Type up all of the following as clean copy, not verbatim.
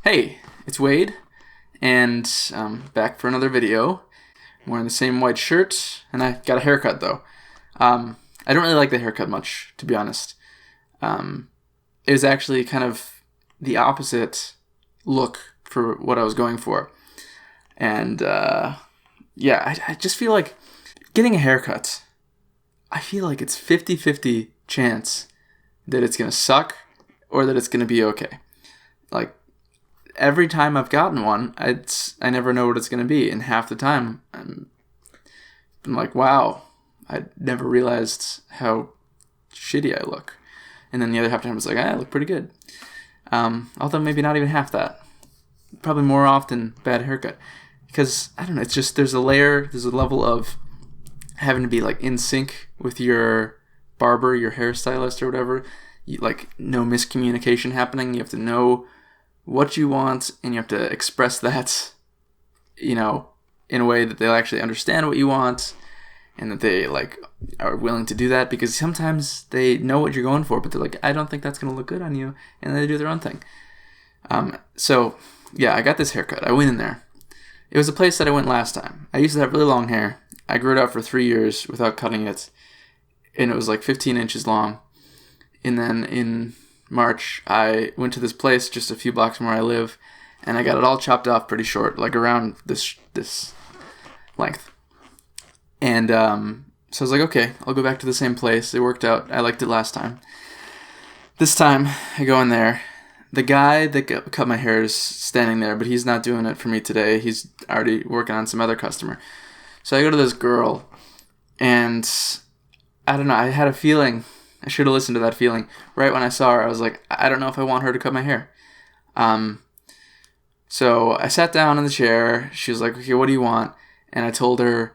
Hey, it's Wade, and back for another video. I'm wearing the same white shirt, and I got a haircut though. I don't really like the haircut much, to be honest. It was actually kind of the opposite look for what I was going for. And I just feel like getting a haircut, I feel like it's 50-50 chance that it's going to suck or that it's going to be okay. Like, every time I've gotten one, I never know what it's going to be. And half the time, I'm like, wow, I never realized how shitty I look. And then the other half the time, it's like, I look pretty good. Although maybe not even half that. Probably more often bad haircut. Because, I don't know, it's just, there's a level of having to be like in sync with your barber, your hairstylist or whatever. No miscommunication happening. You have to know what you want, and you have to express that, in a way that they'll actually understand what you want, and that they are willing to do that, because sometimes they know what you're going for, but they're like, I don't think that's going to look good on you, and they do their own thing. I got this haircut. I went in there. It was a place that I went last time. I used to have really long hair. I grew it out for 3 years without cutting it, and it was like 15 inches long. And then in March, I went to this place just a few blocks from where I live, and I got it all chopped off pretty short, like around this length. And so I was like, okay, I'll go back to the same place. It worked out. I liked it last time. This time, I go in there. The guy that cut my hair is standing there, but he's not doing it for me today. He's already working on some other customer. So I go to this girl, and I don't know, I had a feeling. I should have listened to that feeling. Right when I saw her, I was like, I don't know if I want her to cut my hair. So I sat down in the chair. She was like, okay, what do you want? And I told her,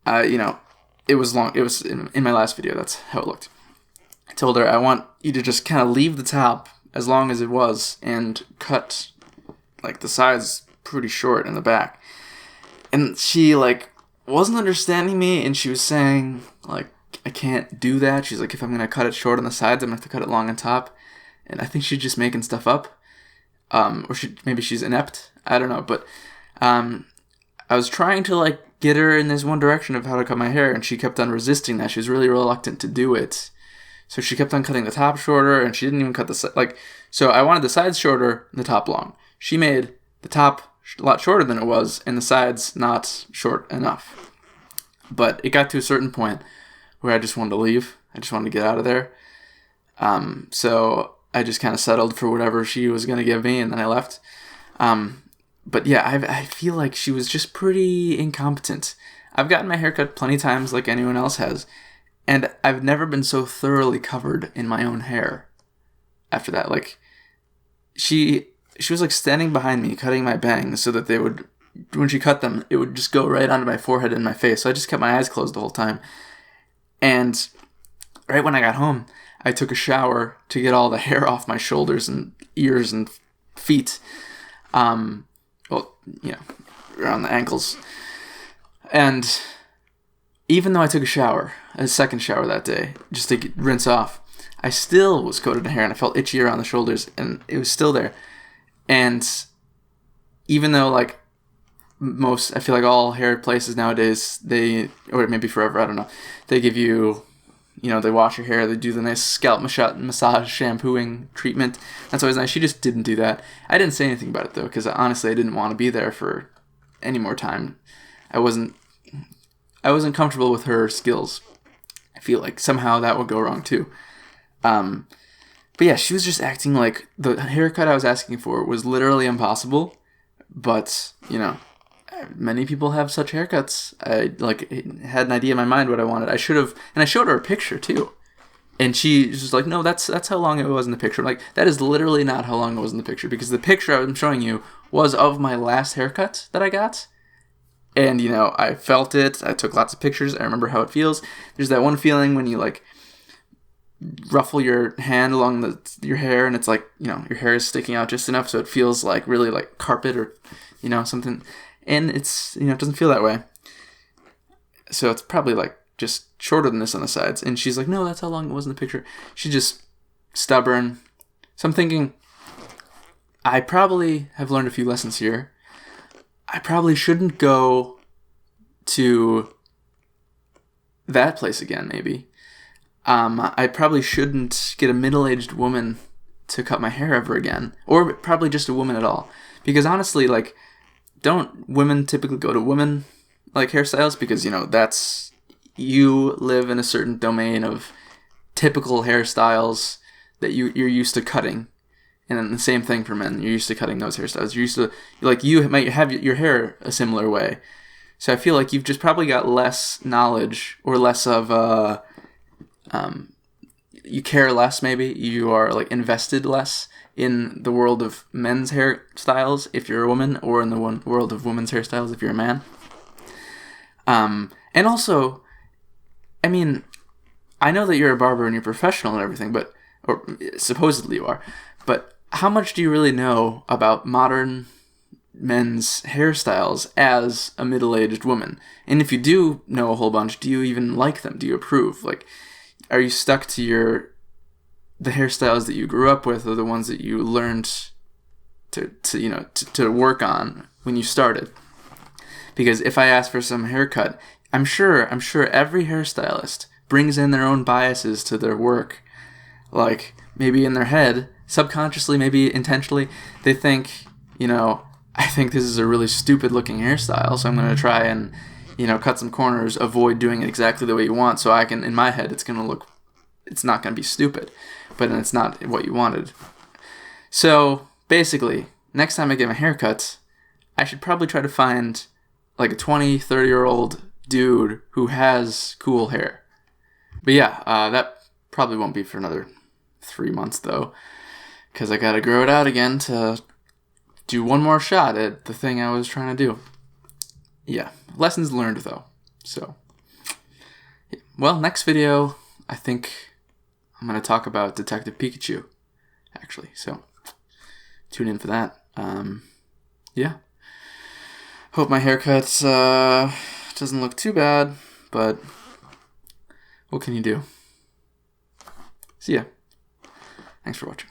it was long. It was in my last video. That's how it looked. I told her, I want you to just kind of leave the top as long as it was and cut the sides pretty short in the back. And she wasn't understanding me, and she was saying I can't do that. She's like, if I'm going to cut it short on the sides, I'm going to have to cut it long on top. And I think she's just making stuff up. Or maybe she's inept. I don't know. But I was trying to get her in this one direction of how to cut my hair, and she kept on resisting that. She was really reluctant to do it. So she kept on cutting the top shorter, and she didn't even cut the so I wanted the sides shorter and the top long. She made the top a lot shorter than it was, and the sides not short enough. But it got to a certain point where I just wanted to leave. I just wanted to get out of there. So I just kind of settled for whatever she was going to give me, and then I left. But yeah, I feel like she was just pretty incompetent. I've gotten my hair cut plenty of times like anyone else has, and I've never been so thoroughly covered in my own hair after that. She was standing behind me cutting my bangs so that they would, when she cut them, it would just go right onto my forehead and my face. So I just kept my eyes closed the whole time. And right when I got home, I took a shower to get all the hair off my shoulders and ears and feet. Around the ankles. And even though I took a second shower that day, just to rinse off, I still was coated in hair, and I felt itchy around the shoulders, and it was still there. And even though, I feel like all hair places nowadays, or maybe forever, I don't know, they give you, they wash your hair, they do the nice scalp massage shampooing treatment. That's always nice. She just didn't do that. I didn't say anything about it, though, because honestly, I didn't want to be there for any more time. I wasn't comfortable with her skills. I feel like somehow that would go wrong, too. But yeah, she was just acting like the haircut I was asking for was literally impossible. But, many people have such haircuts. I had an idea in my mind what I wanted. I should have, and I showed her a picture too. And she was just like, no, that's how long it was in the picture. That is literally not how long it was in the picture, because the picture I'm showing you was of my last haircut that I got. And, I felt it. I took lots of pictures. I remember how it feels. There's that one feeling when you ruffle your hand along your hair, and it's your hair is sticking out just enough so it feels really like carpet or, something. And it's, it doesn't feel that way. So it's probably just shorter than this on the sides. And she's like, no, that's how long it was in the picture. She's just stubborn. So I'm thinking, I probably have learned a few lessons here. I probably shouldn't go to that place again, maybe. I probably shouldn't get a middle-aged woman to cut my hair ever again, or probably just a woman at all. Because honestly, like, don't women typically go to women like hairstyles? Because, you know, that's, you live in a certain domain of typical hairstyles that you're used to cutting. And then the same thing for men. You're used to cutting those hairstyles. You're used to, like, you might have your hair a similar way. So I feel like you've just probably got less knowledge, or less of, you care less maybe. You are, like, invested less in the world of men's hairstyles if you're a woman, or in the world of women's hairstyles if you're a man. And also, I mean, I know that you're a barber and you're professional and everything, but, or supposedly you are, but how much do you really know about modern men's hairstyles as a middle-aged woman? And if you do know a whole bunch, do you even like them? Do you approve? Like, are you stuck to the hairstyles that you grew up with, or the ones that you learned to work on when you started? Because if I ask for some haircut, I'm sure every hairstylist brings in their own biases to their work. Like, maybe in their head, subconsciously, maybe intentionally, they think, you know, I think this is a really stupid looking hairstyle, so I'm going to try and, you know, cut some corners, avoid doing it exactly the way you want, so I can, in my head, it's not going to be stupid, but then it's not what you wanted. So, basically, next time I get my haircut, I should probably try to find, like, a 20, 30-year-old dude who has cool hair. But yeah, that probably won't be for another 3 months, though, because I gotta grow it out again to do one more shot at the thing I was trying to do. Yeah, lessons learned, though. So, yeah. Well, next video, I think I'm going to talk about Detective Pikachu, actually. So, tune in for that. Yeah. Hope my haircut doesn't look too bad, but what can you do? See ya. Thanks for watching.